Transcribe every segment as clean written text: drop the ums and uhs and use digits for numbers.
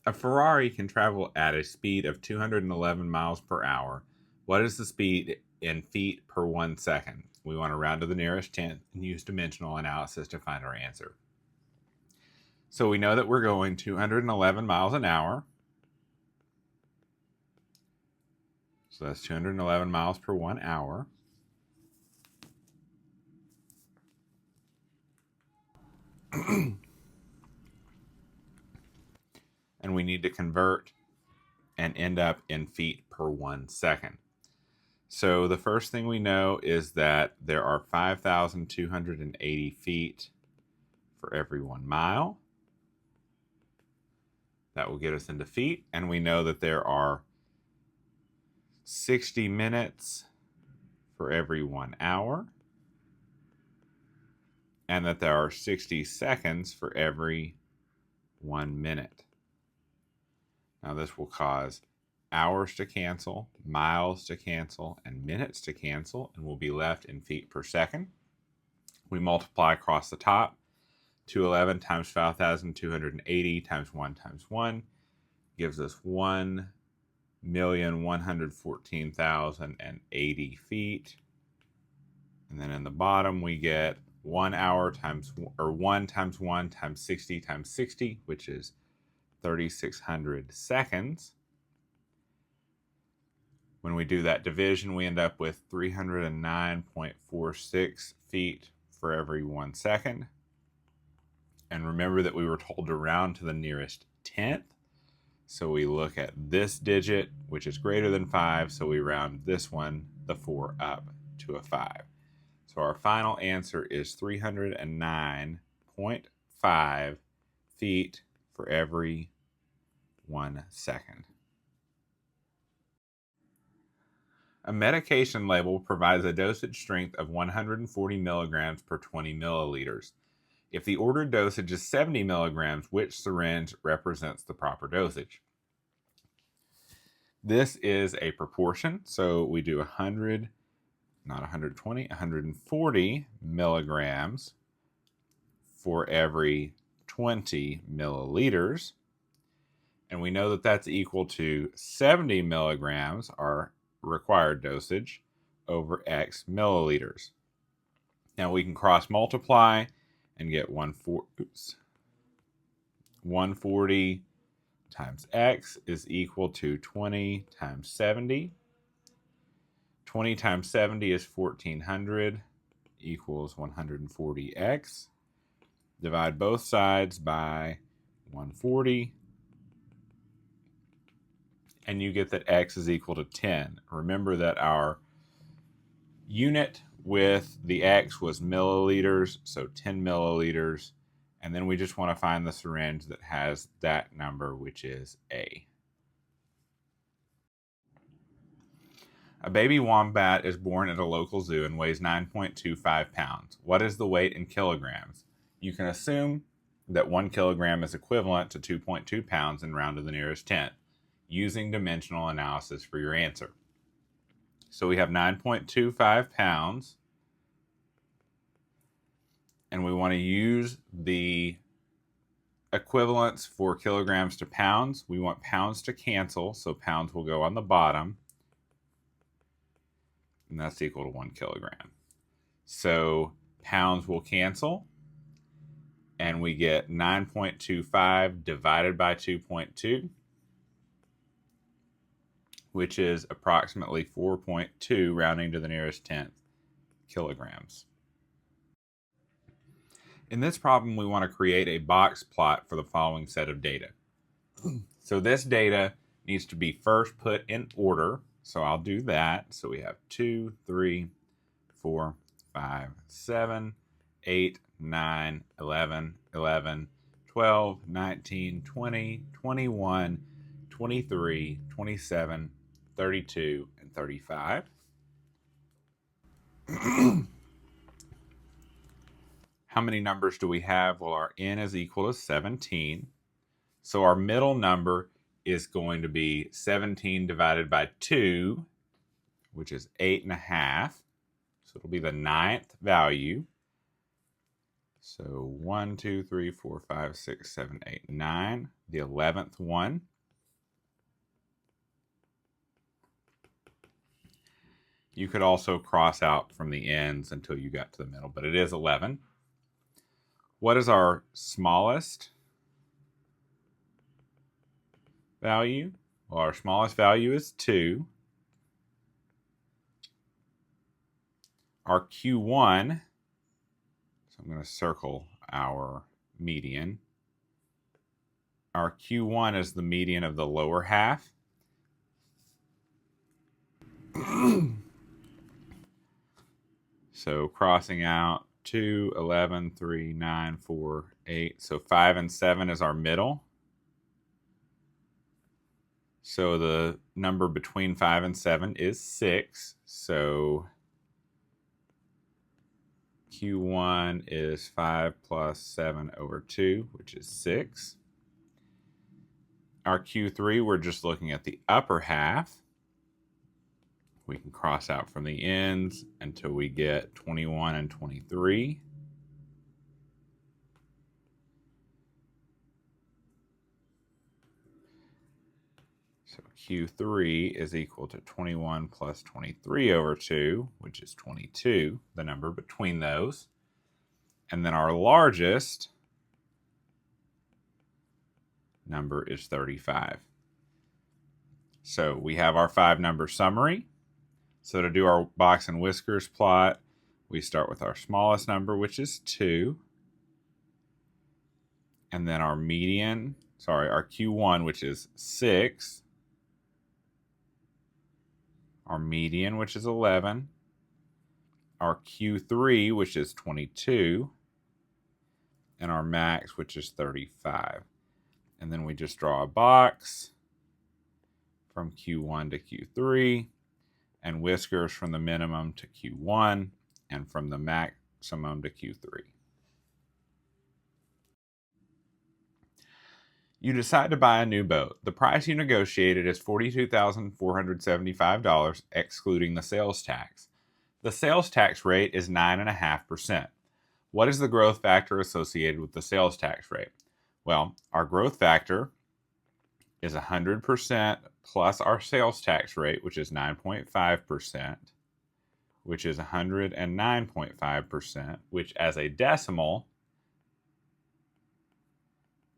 A Ferrari can travel at a speed of 211 miles per hour. What is the speed in feet per 1 second? We want to round to the nearest tenth and use dimensional analysis to find our answer. So we know that we're going 211 miles an hour. So that's 211 miles per 1 hour. And we need to convert and end up in feet per 1 second. So the first thing we know is that there are 5,280 feet for every 1 mile. That will get us into feet. And we know that there are 60 minutes for every 1 hour. And that there are 60 seconds for every 1 minute. Now this will cause hours to cancel, miles to cancel, and minutes to cancel, and we'll be left in feet per second. We multiply across the top. 211 times 5,280 times 1 gives us 1,114,080 feet. And then in the bottom we get 1 hour times, or 1 times 1 times 60 times 60, which is 3,600 seconds. When we do that division, we end up with 309.46 feet for every 1 second. And remember that we were told to round to the nearest tenth. So we look at this digit, which is greater than 5. So we round this one, the 4, up to a 5. So our final answer is 309.5 feet for every 1 second. A medication label provides a dosage strength of 140 milligrams per 20 milliliters. If the ordered dosage is 70 milligrams, which syringe represents the proper dosage? This is a proportion, so we do 100, not 120, 140 milligrams for every 20 milliliters. And we know that that's equal to 70 milligrams, our required dosage, over X milliliters. Now we can cross multiply and get 140 times X is equal to 20 times 70. 20 times 70 is 1,400 equals 140X. Divide both sides by 140. And you get that X is equal to 10. Remember that our unit with the X was milliliters, so 10 milliliters. And then we just want to find the syringe that has that number, which is A. A baby wombat is born at a local zoo and weighs 9.25 pounds. What is the weight in kilograms? You can assume that 1 kilogram is equivalent to 2.2 pounds and round to the nearest tenth, using dimensional analysis for your answer. So we have 9.25 pounds, and we want to use the equivalents for kilograms to pounds. We want pounds to cancel, so pounds will go on the bottom, and that's equal to 1 kilogram. So pounds will cancel, and we get 9.25 divided by 2.2, which is approximately 4.2, rounding to the nearest tenth, kilograms. In this problem, we want to create a box plot for the following set of data. So this data needs to be first put in order. So I'll do that. So we have 2, 3, 4, 5, 7, 8, 9, 11, 11, 12, 19, 20, 21, 23, 27, 32, and 35. How many numbers do we have? Well, our n is equal to 17. So our middle number is going to be 17 divided by 2, which is 8.5. So it'll be the 9th value. So 1, 2, 3, 4, 5, 6, 7, 8, 9. The 11th one. You could also cross out from the ends until you got to the middle, but it is 11. What is our smallest value? Well, our smallest value is 2. Our Q1, so I'm going to circle our median. Our Q1 is the median of the lower half. So crossing out 2, 11, 3, 9, 4, 8. So 5 and 7 is our middle. So the number between 5 and 7 is 6. So Q1 is 5 plus 7 over 2, which is 6. Our Q3, we're just looking at the upper half. We can cross out from the ends until we get 21 and 23. So Q3 is equal to 21 plus 23 over 2, which is 22, the number between those. And then our largest number is 35. So we have our 5-number summary. So to do our box and whiskers plot, we start with our smallest number, which is 2. And then our median, our Q1, which is 6. Our median, which is 11. Our Q3, which is 22. And our max, which is 35. And then we just draw a box from Q1 to Q3, and whiskers from the minimum to Q1, and from the maximum to Q3. You decide to buy a new boat. The price you negotiated is $42,475, excluding the sales tax. The sales tax rate is 9.5%. What is the growth factor associated with the sales tax rate? Well, our growth factor is 100% plus our sales tax rate, which is 9.5%, which is 109.5%, which as a decimal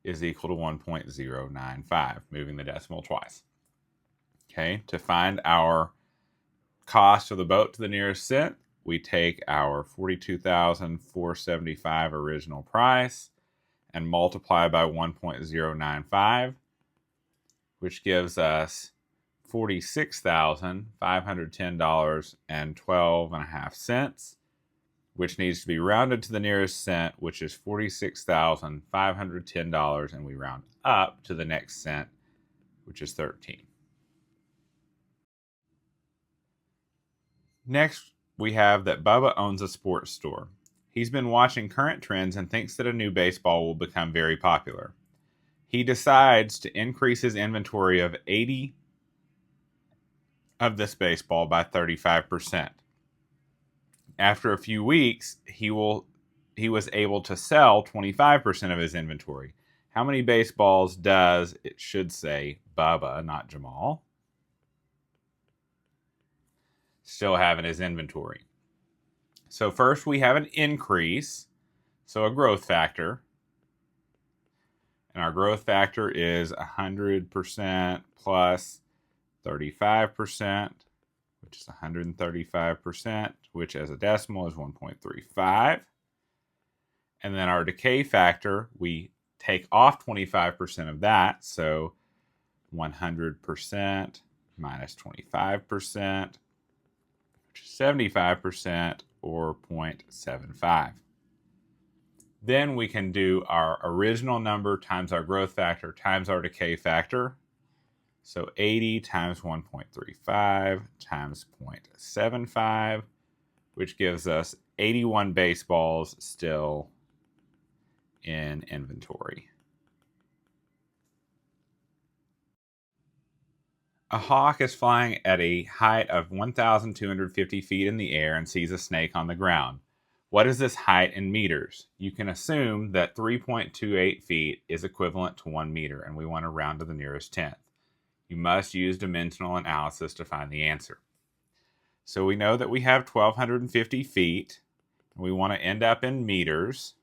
is equal to 1.095, moving the decimal twice. Okay, to find our cost of the boat to the nearest cent, we take our $42,475 original price and multiply by 1.095, which gives us $46,510.12.5, which needs to be rounded to the nearest cent, which is $46,510, and we round up to the next cent, which is 13. Next, we have that Bubba owns a sports store. He's been watching current trends and thinks that a new baseball will become very popular. He decides to increase his inventory of 80 of this baseball by 35%. After a few weeks, he was able to sell 25% of his inventory. How many baseballs does, it should say Bubba, not Jamal, still have in his inventory? So first we have an increase, so a growth factor. And our growth factor is 100% plus 35%, which is 135%, which as a decimal is 1.35. And then our decay factor, we take off 25% of that, so 100% minus 25%, which is 75%, or 0.75. Then we can do our original number times our growth factor times our decay factor. So 80 times 1.35 times 0.75, which gives us 81 baseballs still in inventory. A hawk is flying at a height of 1,250 feet in the air and sees a snake on the ground. What is this height in meters? You can assume that 3.28 feet is equivalent to 1 meter, and we want to round to the nearest tenth. You must use dimensional analysis to find the answer. So we know that we have 1,250 feet. We want to end up in meters.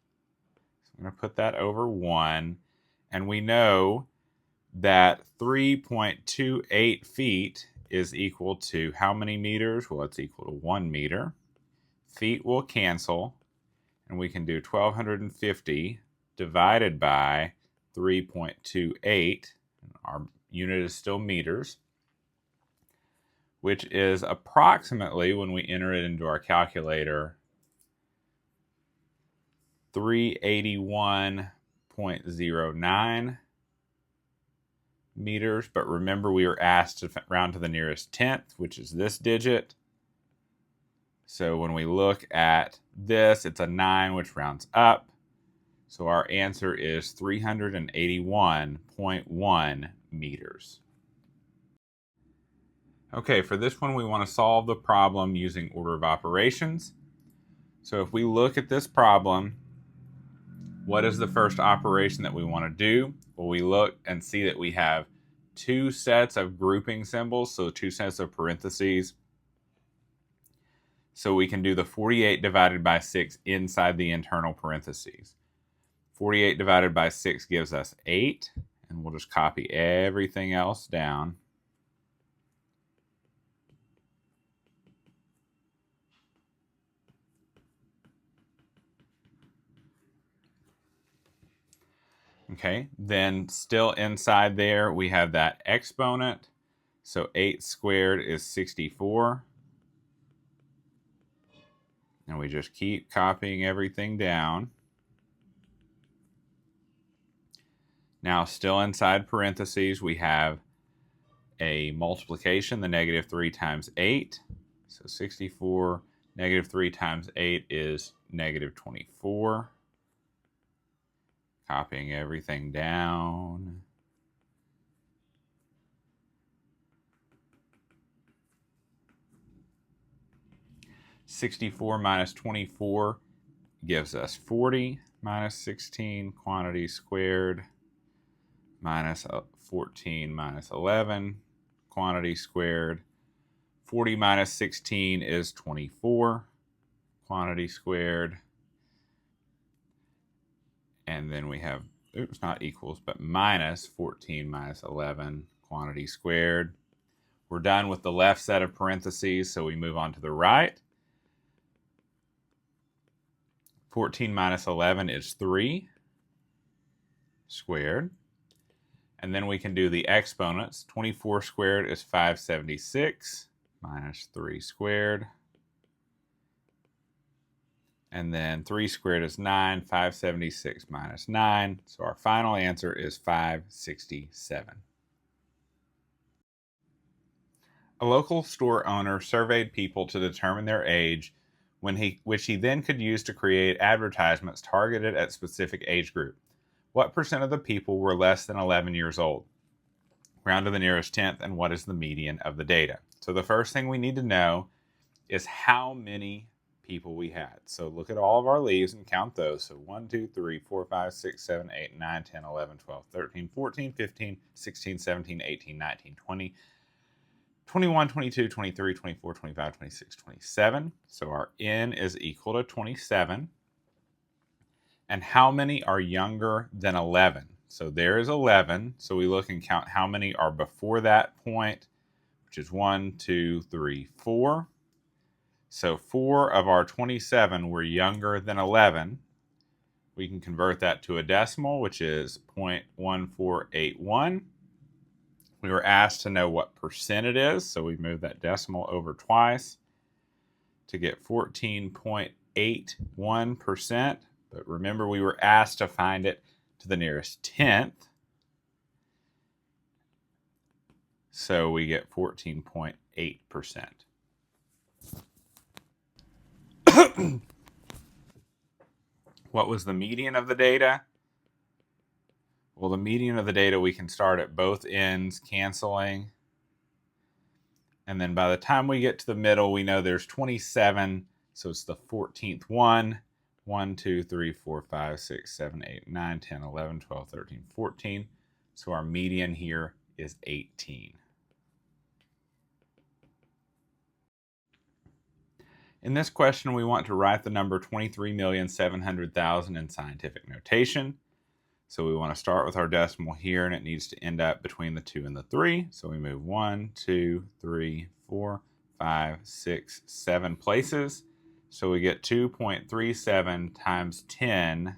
So I'm going to put that over 1. And we know that 3.28 feet is equal to how many meters? Well, it's equal to 1 meter. Feet will cancel, and we can do 1,250 divided by 3.28. Our unit is still meters, which is approximately, when we enter it into our calculator, 381.09 meters. But remember, we were asked to round to the nearest tenth, which is this digit. So when we look at this, it's a 9, which rounds up. So our answer is 381.1 meters. Okay, for this one, we want to solve the problem using order of operations. So if we look at this problem, what is the first operation that we want to do? Well, we look and see that we have 2 sets of grouping symbols, so 2 sets of parentheses. So we can do the 48 divided by 6 inside the internal parentheses. 48 divided by 6 gives us 8, and we'll just copy everything else down. Okay, then still inside there, we have that exponent. So 8 squared is 64. And we just keep copying everything down. Now, still inside parentheses, we have a multiplication, the negative 3 times 8. So 64, negative 3 times 8 is negative 24. Copying everything down. (64 minus 24 gives us 40, minus 16, quantity squared, minus 14 minus 11, quantity squared. 40 minus 16 is 24, quantity squared. And then we have, oops, not equals, but minus 14 minus 11, quantity squared. We're done with the left set of parentheses, so we move on to the right. 14 minus 11 is 3 squared. And then we can do the exponents. 24 squared is 576 minus 3 squared. And then 3 squared is 9, 576 minus 9. So our final answer is 567. A local store owner surveyed people to determine their age, which he then could use to create advertisements targeted at specific age group. What percent of the people were less than 11 years old? Round to the nearest tenth, and what is the median of the data? So the first thing we need to know is how many people we had. So look at all of our leaves and count those. So 1, 2, 3, 4, 5, 6, 7, 8, 9, 10, 11, 12, 13, 14, 15, 16, 17, 18, 19, 20, 21, 22, 23, 24, 25, 26, 27. So our N is equal to 27. And how many are younger than 11? So there is 11. So we look and count how many are before that point, which is 1, 2, 3, 4. So 4 of our 27 were younger than 11. We can convert that to a decimal, which is 0.1481. We were asked to know what percent it is, so we moved that decimal over twice to get 14.81%. But remember, we were asked to find it to the nearest tenth. So we get 14.8%. What was the median of the data? Well, the median of the data, we can start at both ends, canceling. And then by the time we get to the middle, we know there's 27 So it's the 14th one. 1, 2, 3, 4, 5, 6, 7, 8, 9, 10, 11, 12, 13, 14. So our median here is 18. In this question, we want to write the number 23,700,000 in scientific notation. So we want to start with our decimal here, and it needs to end up between the 2 and the 3. So we move 1, 2, 3, 4, 5, 6, 7 places. So we get 2.37 times 10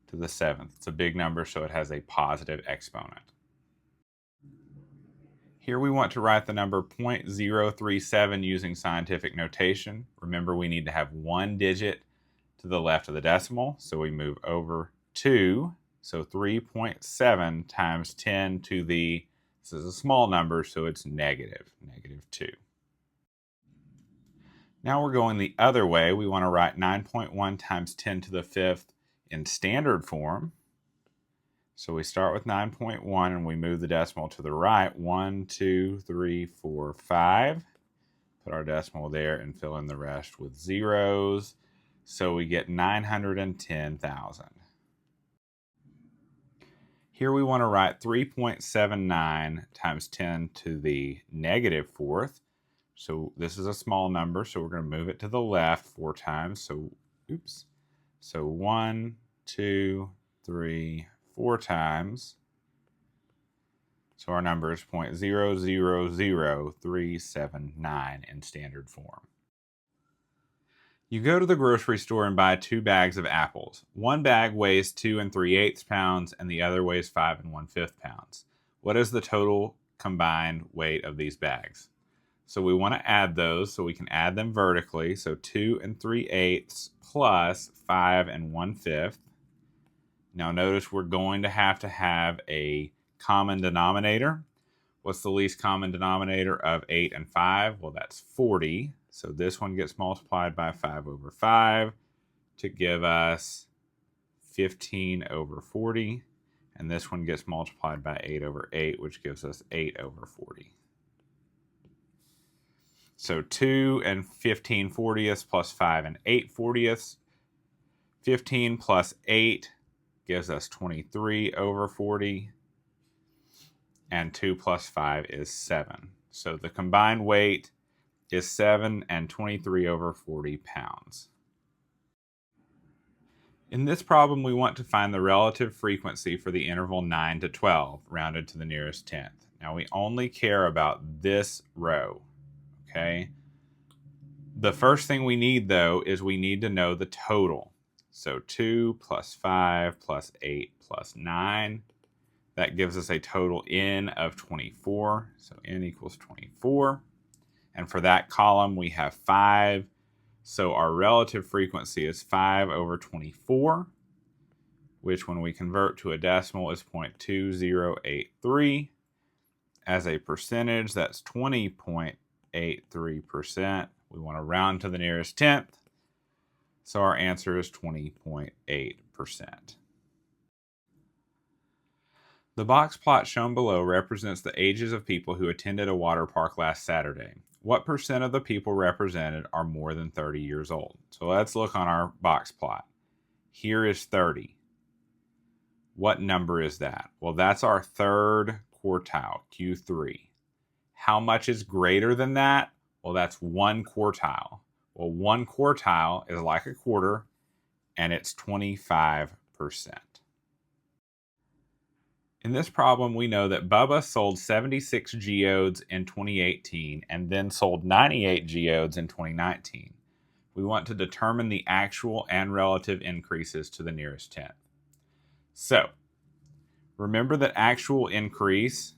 to the 7th. It's a big number, so it has a positive exponent. Here we want to write the number 0.037 using scientific notation. Remember, we need to have one digit to the left of the decimal, so we move over 2. So 3.7 times 10 to the, this is a small number, so it's negative 2. Now we're going the other way. We want to write 9.1 times 10 to the 5th in standard form. So we start with 9.1 and we move the decimal to the right. 1, 2, 3, 4, 5. Put our decimal there and fill in the rest with zeros. So we get 910,000. Here we want to write 3.79 times 10 to the negative 4th. So this is a small number, so we're going to move it to the left 4 times. So, oops. So 1, 2, 3, 4 times. So our number is 0.000379 in standard form. You go to the grocery store and buy 2 bags of apples. One bag weighs 2 3/8 pounds and the other weighs 5 1/5 pounds. What is the total combined weight of these bags? So we want to add those, so we can add them vertically. So 2 3/8 plus 5 1/5. Now notice we're going to have a common denominator. What's the least common denominator of 8 and 5? Well, that's 40. So this one gets multiplied by 5 over 5 to give us 15 over 40. And this one gets multiplied by 8 over 8, which gives us 8 over 40. So 2 and 15 40ths plus 5 and 8 40ths. 15 plus 8 gives us 23 over 40. And 2 plus 5 is 7. So the combined weight is 7 and 23 over 40 pounds. In this problem, we want to find the relative frequency for the interval 9 to 12, rounded to the nearest tenth. Now we only care about this row, okay? The first thing we need, though, is we need to know the total. So 2 plus 5 plus 8 plus 9. That gives us a total n of 24. So n equals 24. And for that column, we have 5. So our relative frequency is 5 over 24, which when we convert to a decimal is 0.2083. As a percentage, that's 20.83%. We want to round to the nearest tenth. So our answer is 20.8%. The box plot shown below represents the ages of people who attended a water park last Saturday. What percent of the people represented are more than 30 years old? So let's look on our box plot. Here is 30. What number is that? Well, that's our third quartile, Q3. How much is greater than that? Well, that's 1 quartile. Well, 1 quartile is like a quarter, and it's 25%. In this problem, we know that Bubba sold 76 geodes in 2018 and then sold 98 geodes in 2019. We want to determine the actual and relative increases to the nearest tenth. So, remember that actual increase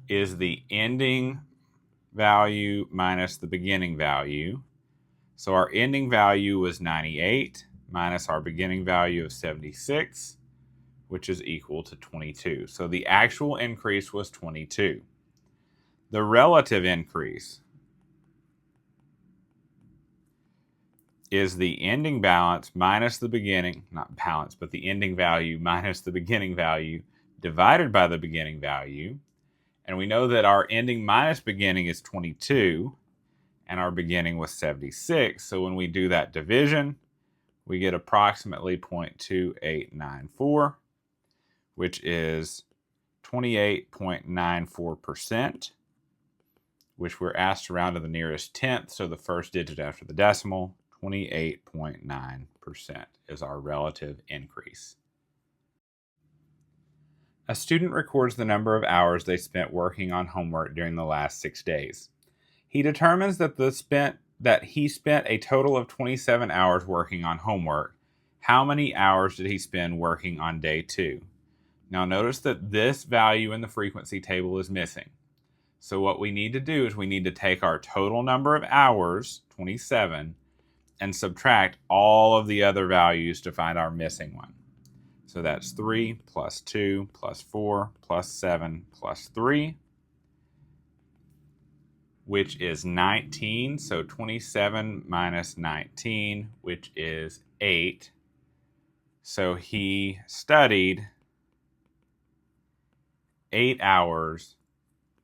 is the ending value minus the beginning value. So our ending value was 98 minus our beginning value of 76, which is equal to 22. So the actual increase was 22. The relative increase is the ending balance minus the beginning, not balance, but the ending value minus the beginning value divided by the beginning value. And we know that our ending minus beginning is 22, and our beginning was 76. So when we do that division, we get approximately 0.2894, which is 28.94%, which we're asked to round to the nearest tenth, so the first digit after the decimal. 28.9% is our relative increase. A student records the number of hours they spent working on homework during the last 6 days. He determines that he spent a total of 27 hours working on homework. How many hours did he spend working on day 2? Now notice that this value in the frequency table is missing. So what we need to do is we need to take our total number of hours, 27, and subtract all of the other values to find our missing one. So that's 3 plus 2 plus 4 plus 7 plus 3, which is 19. So 27 minus 19, which is 8. So he studied 8 hours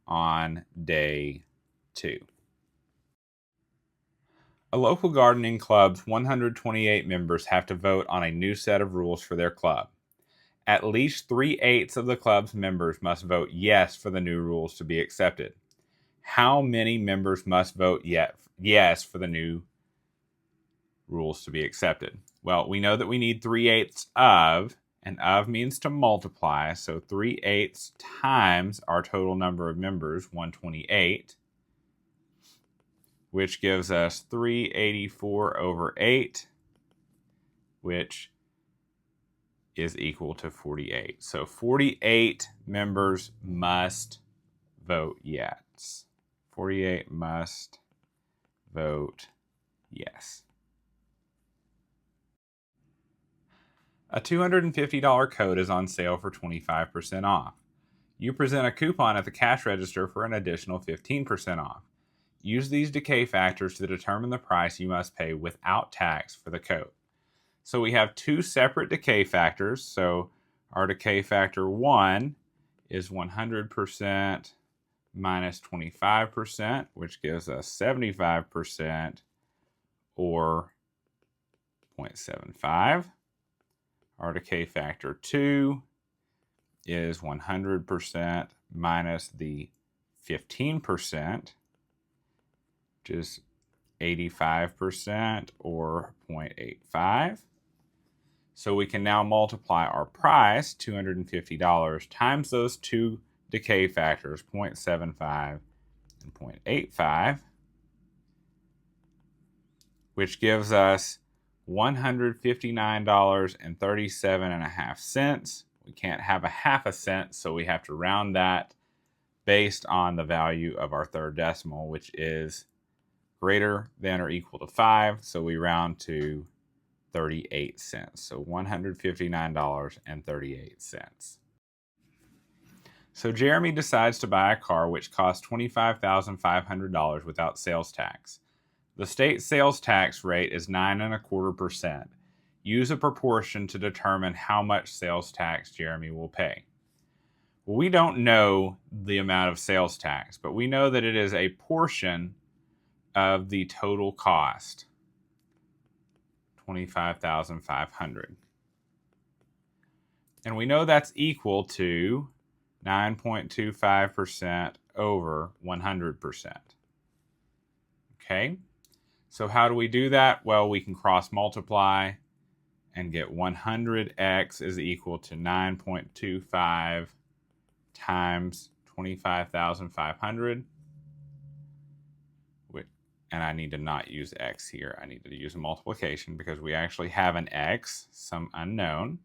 on day 2. A local gardening club's 128 members have to vote on a new set of rules for their club. At least 3/8 of the club's members must vote yes for the new rules to be accepted. How many members must vote yes for the new rules to be accepted? Well, we know that we need 3/8 of, and of means to multiply, so 3/8 times our total number of members, 128, which gives us 384 over 8, which is equal to 48. So 48 members must vote yes. 48 must vote yes. A $250 coat is on sale for 25% off. You present a coupon at the cash register for an additional 15% off. Use these decay factors to determine the price you must pay without tax for the coat. So we have two separate decay factors. So our decay factor 1 is 100% minus 25%, which gives us 75%, or 0.75. Our decay factor 2 is 100% minus the 15%, which is 85%, or 0.85. So we can now multiply our price, $250, times those two decay factors, 0.75 and 0.85, which gives us $159.37.5. We can't have a half a cent, so we have to round that based on the value of our third decimal, which is greater than or equal to 5, so we round to 38 cents. So $159.38. So Jeremy decides to buy a car which costs $25,500 without sales tax. The state sales tax rate is 9.25%. Use a proportion to determine how much sales tax Jeremy will pay. Well, we don't know the amount of sales tax, but we know that it is a portion of the total cost, $25,500. And we know that's equal to 9.25% over 100%. Okay, so how do we do that? Well, we can cross multiply and get 100x is equal to 9.25 times 25,500. And I need to not use x here. I need to use a multiplication because we actually have an x, some unknown.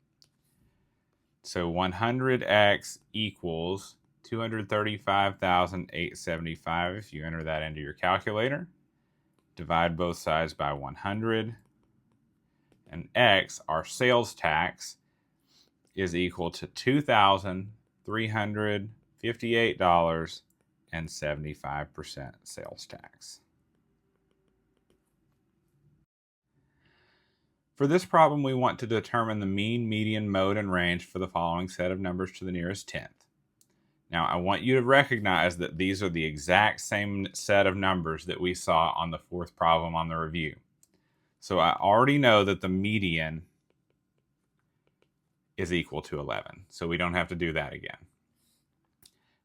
So 100x equals 235,875 if you enter that into your calculator. Divide both sides by 100. And x, our sales tax, is equal to $2,358.75 sales tax. For this problem, we want to determine the mean, median, mode, and range for the following set of numbers to the nearest tenth. Now, I want you to recognize that these are the exact same set of numbers that we saw on the fourth problem on the review. So I already know that the median is equal to 11. So we don't have to do that again.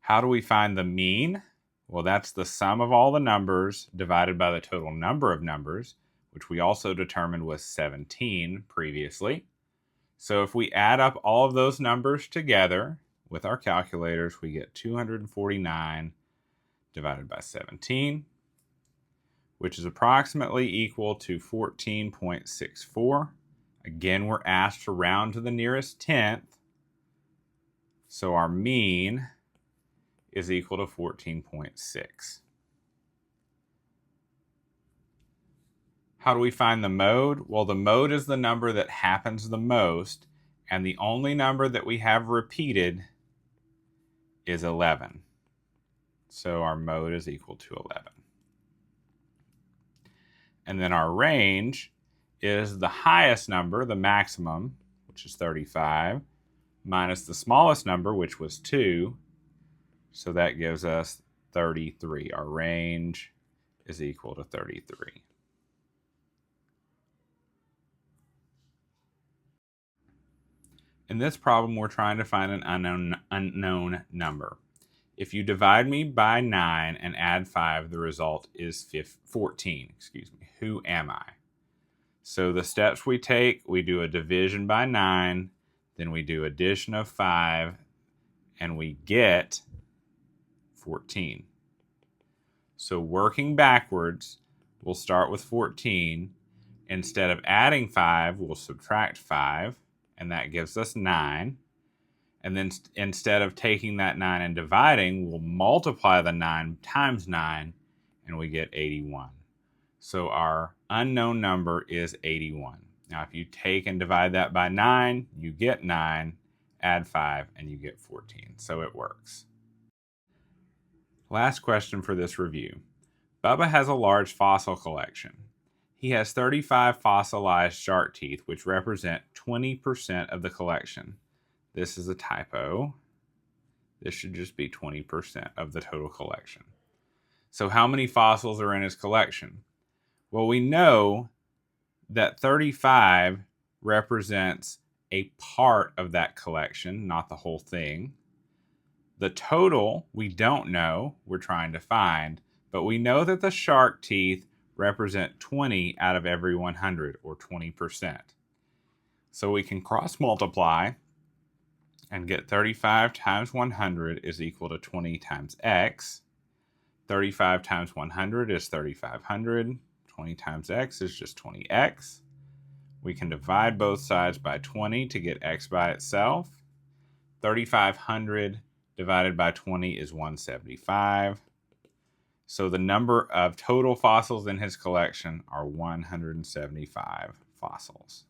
How do we find the mean? Well, that's the sum of all the numbers divided by the total number of numbers, which we also determined was 17 previously. So if we add up all of those numbers together with our calculators, we get 249 divided by 17, which is approximately equal to 14.64. Again, we're asked to round to the nearest tenth, so our mean is equal to 14.6. How do we find the mode? Well, the mode is the number that happens the most, and the only number that we have repeated is 11. So our mode is equal to 11. And then our range is the highest number, the maximum, which is 35, minus the smallest number, which was 2. So that gives us 33. Our range is equal to 33. In this problem, we're trying to find an unknown number. If you divide me by 9 and add 5, the result is 14. Who am I? So the steps we take, we do a division by 9, then we do addition of 5, and we get 14. So working backwards, we'll start with 14. Instead of adding 5, we'll subtract 5, and that gives us 9. And then instead of taking that 9 and dividing, we'll multiply the 9 times 9, and we get 81. So our unknown number is 81. Now, if you take and divide that by 9, you get 9, add 5, and you get 14. So it works. Last question for this review. Bubba has a large fossil collection. He has 35 fossilized shark teeth, which represent 20% of the collection. This is a typo. This should just be 20% of the total collection. So how many fossils are in his collection? Well, we know that 35 represents a part of that collection, not the whole thing. The total, we don't know, we're trying to find, but we know that the shark teeth represent 20 out of every 100, or 20%. So we can cross multiply and get 35 times 100 is equal to 20 times x. 35 times 100 is 3,500. 20 times x is just 20x. We can divide both sides by 20 to get x by itself. 3,500 divided by 20 is 175. So the number of total fossils in his collection are 175 fossils.